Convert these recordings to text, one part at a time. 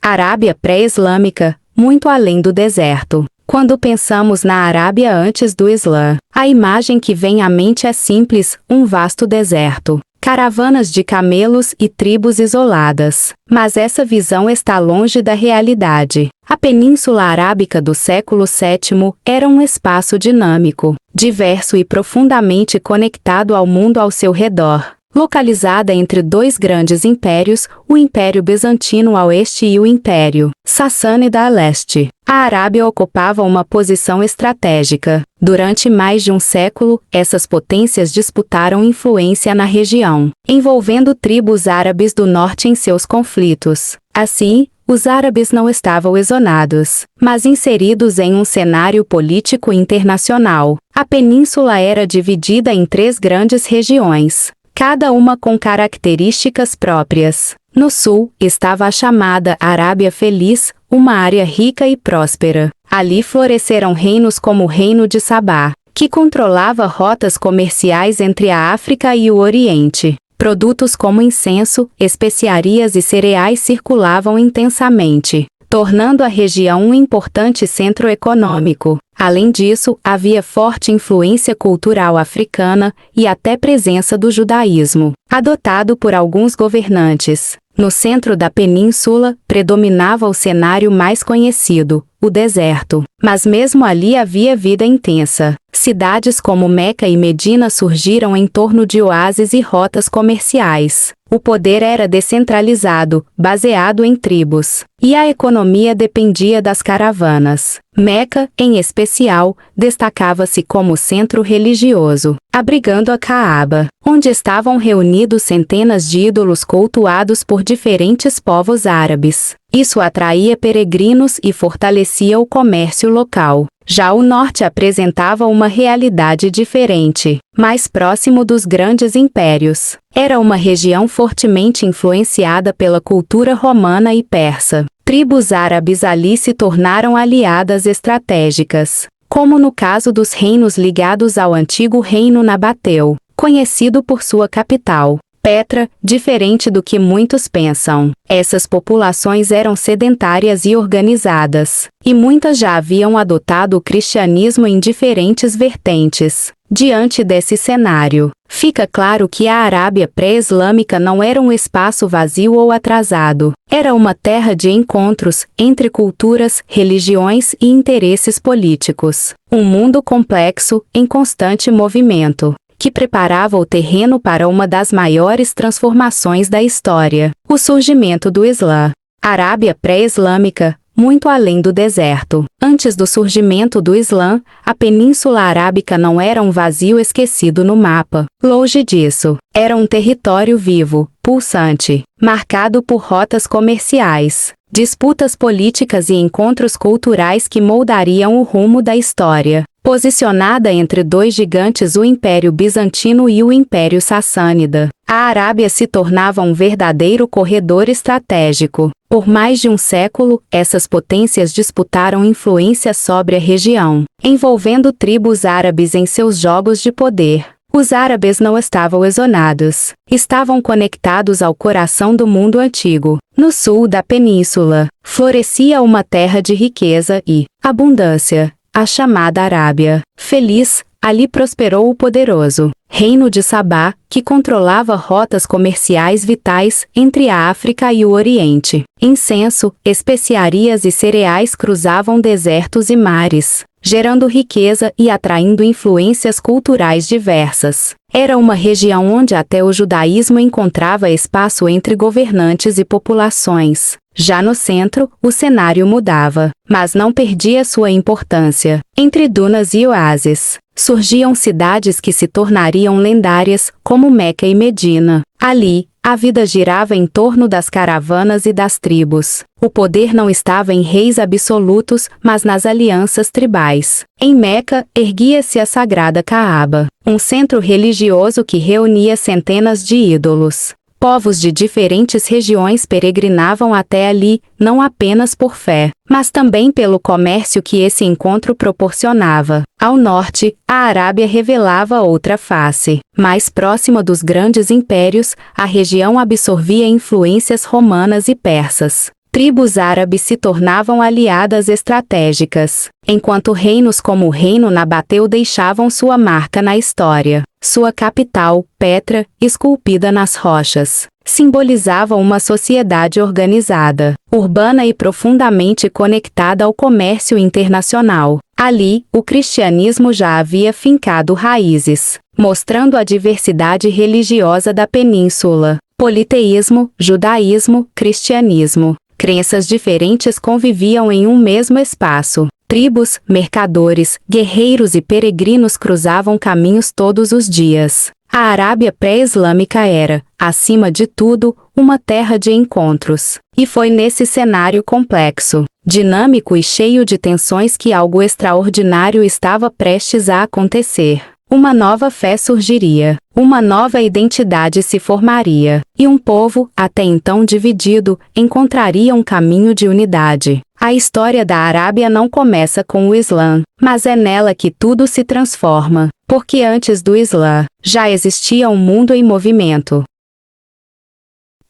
Arábia pré-islâmica, muito além do deserto. Quando pensamos na Arábia antes do Islã, a imagem que vem à mente é simples, um vasto deserto. Caravanas de camelos e tribos isoladas. Mas essa visão está longe da realidade. A Península Arábica do século VII era um espaço dinâmico, diverso e profundamente conectado ao mundo ao seu redor. Localizada entre dois grandes impérios, o Império Bizantino a oeste e o Império Sassânida a leste, a Arábia ocupava uma posição estratégica. Durante mais de um século, essas potências disputaram influência na região, envolvendo tribos árabes do norte em seus conflitos. Assim, os árabes não estavam isolados, mas inseridos em um cenário político internacional. A península era dividida em três grandes regiões, cada uma com características próprias. No sul, estava a chamada Arábia Feliz, uma área rica e próspera. Ali floresceram reinos como o Reino de Sabá, que controlava rotas comerciais entre a África e o Oriente. Produtos como incenso, especiarias e cereais circulavam intensamente, tornando a região um importante centro econômico. Além disso, havia forte influência cultural africana e até presença do judaísmo, adotado por alguns governantes. No centro da península, predominava o cenário mais conhecido, o deserto. Mas mesmo ali havia vida intensa. Cidades como Meca e Medina surgiram em torno de oásis e rotas comerciais. O poder era descentralizado, baseado em tribos, e a economia dependia das caravanas. Meca, em especial, destacava-se como centro religioso, abrigando a Caaba, onde estavam reunidos centenas de ídolos cultuados por diferentes povos árabes. Isso atraía peregrinos e fortalecia o comércio local. Já o norte apresentava uma realidade diferente, mais próximo dos grandes impérios. Era uma região fortemente influenciada pela cultura romana e persa. Tribos árabes ali se tornaram aliadas estratégicas, como no caso dos reinos ligados ao antigo reino nabateu, conhecido por sua capital, Petra, diferente do que muitos pensam. Essas populações eram sedentárias e organizadas, e muitas já haviam adotado o cristianismo em diferentes vertentes. Diante desse cenário, fica claro que a Arábia pré-islâmica não era um espaço vazio ou atrasado. Era uma terra de encontros entre culturas, religiões e interesses políticos. Um mundo complexo, em constante movimento, que preparava o terreno para uma das maiores transformações da história, o surgimento do Islã. Arábia pré-islâmica, muito além do deserto. Antes do surgimento do Islã, a Península Arábica não era um vazio esquecido no mapa. Longe disso, era um território vivo, pulsante, marcado por rotas comerciais, disputas políticas e encontros culturais que moldariam o rumo da história. Posicionada entre dois gigantes, o Império Bizantino e o Império Sassânida, a Arábia se tornava um verdadeiro corredor estratégico. Por mais de um século, essas potências disputaram influência sobre a região, envolvendo tribos árabes em seus jogos de poder. Os árabes não estavam isolados, estavam conectados ao coração do mundo antigo. No sul da península, florescia uma terra de riqueza e abundância, a chamada Arábia Feliz. Ali prosperou o poderoso Reino de Sabá, que controlava rotas comerciais vitais entre a África e o Oriente. Incenso, especiarias e cereais cruzavam desertos e mares, gerando riqueza e atraindo influências culturais diversas. Era uma região onde até o judaísmo encontrava espaço entre governantes e populações. Já no centro, o cenário mudava, mas não perdia sua importância. Entre dunas e oásis, surgiam cidades que se tornariam lendárias, como Meca e Medina. Ali, a vida girava em torno das caravanas e das tribos. O poder não estava em reis absolutos, mas nas alianças tribais. Em Meca, erguia-se a sagrada Caaba, um centro religioso que reunia centenas de ídolos. Povos de diferentes regiões peregrinavam até ali, não apenas por fé, mas também pelo comércio que esse encontro proporcionava. Ao norte, a Arábia revelava outra face. Mais próxima dos grandes impérios, a região absorvia influências romanas e persas. Tribos árabes se tornavam aliadas estratégicas, enquanto reinos como o Reino Nabateu deixavam sua marca na história. Sua capital, Petra, esculpida nas rochas, simbolizava uma sociedade organizada, urbana e profundamente conectada ao comércio internacional. Ali, o cristianismo já havia fincado raízes, mostrando a diversidade religiosa da península. Politeísmo, judaísmo, cristianismo. Crenças diferentes conviviam em um mesmo espaço. Tribos, mercadores, guerreiros e peregrinos cruzavam caminhos todos os dias. A Arábia pré-islâmica era, acima de tudo, uma terra de encontros. E foi nesse cenário complexo, dinâmico e cheio de tensões que algo extraordinário estava prestes a acontecer. Uma nova fé surgiria, uma nova identidade se formaria, e um povo, até então dividido, encontraria um caminho de unidade. A história da Arábia não começa com o Islã, mas é nela que tudo se transforma, porque antes do Islã, já existia um mundo em movimento.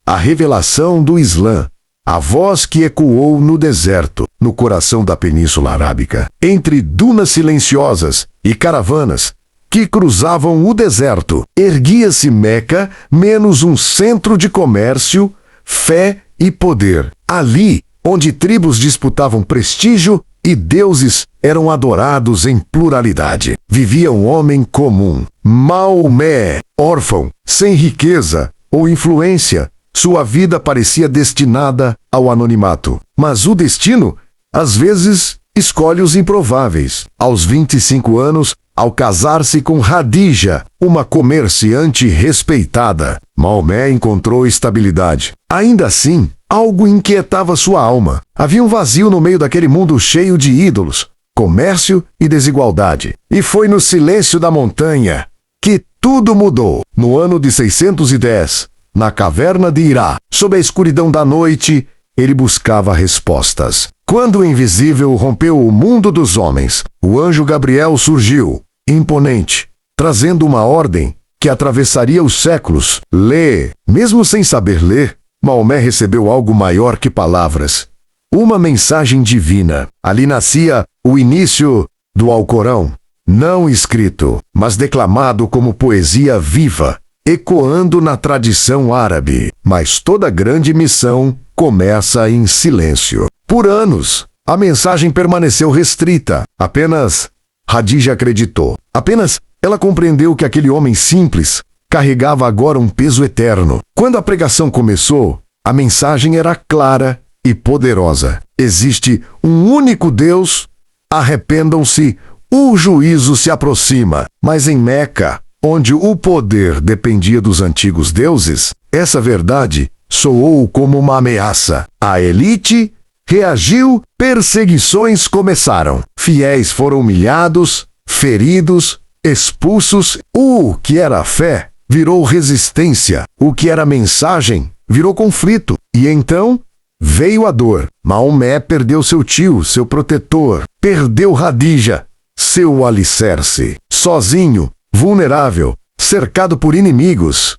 A revelação do Islã, a voz que ecoou no deserto, no coração da Península Arábica, entre dunas silenciosas e caravanas que cruzavam o deserto, erguia-se Meca, menos um centro de comércio, fé e poder. Ali, onde tribos disputavam prestígio e deuses eram adorados em pluralidade, vivia um homem comum, Maomé, órfão, sem riqueza ou influência. Sua vida parecia destinada ao anonimato. Mas o destino, às vezes, escolhe os improváveis. Aos 25 anos, ao casar-se com Hadija, uma comerciante respeitada, Maomé encontrou estabilidade. Ainda assim, algo inquietava sua alma. Havia um vazio no meio daquele mundo cheio de ídolos, comércio e desigualdade. E foi no silêncio da montanha que tudo mudou. No ano de 610, na caverna de Hirá, sob a escuridão da noite, ele buscava respostas. Quando o invisível rompeu o mundo dos homens, o anjo Gabriel surgiu, imponente, trazendo uma ordem que atravessaria os séculos. Lê. Mesmo sem saber ler, Maomé recebeu algo maior que palavras. Uma mensagem divina. Ali nascia o início do Alcorão, não escrito, mas declamado como poesia viva, ecoando na tradição árabe. Mas toda grande missão começa em silêncio. Por anos, a mensagem permaneceu restrita. Apenas Hadija acreditou. Apenas ela compreendeu que aquele homem simples carregava agora um peso eterno. Quando a pregação começou, a mensagem era clara e poderosa. Existe um único Deus, arrependam-se, o juízo se aproxima. Mas em Meca, onde o poder dependia dos antigos deuses, essa verdade soou como uma ameaça. A elite reagiu, perseguições começaram. Fiéis foram humilhados, feridos, expulsos. O que era fé virou resistência. O que era mensagem virou conflito. E então veio a dor. Maomé perdeu seu tio, seu protetor. Perdeu Hadija, seu alicerce. Sozinho, vulnerável, cercado por inimigos.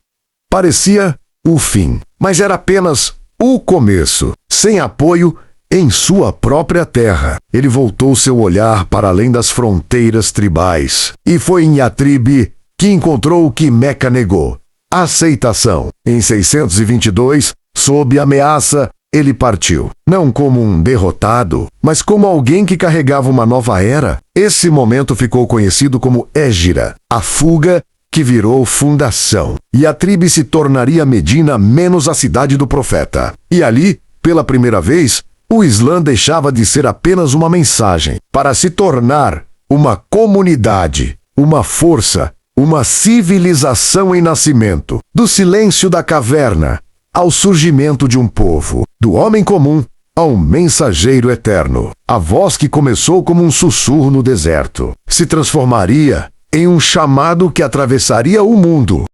Parecia o fim, mas era apenas o começo. Sem apoio em sua própria terra, ele voltou seu olhar para além das fronteiras tribais. E foi em Yatrib que encontrou o que Meca negou: aceitação. Em 622, sob ameaça, ele partiu. Não como um derrotado, mas como alguém que carregava uma nova era. Esse momento ficou conhecido como Hégira, a fuga que virou fundação. Yatrib se tornaria Medina menos a cidade do profeta. E ali, pela primeira vez, o Islã deixava de ser apenas uma mensagem, para se tornar uma comunidade, uma força, uma civilização em nascimento. Do silêncio da caverna ao surgimento de um povo, do homem comum ao mensageiro eterno. A voz que começou como um sussurro no deserto se transformaria em um chamado que atravessaria o mundo.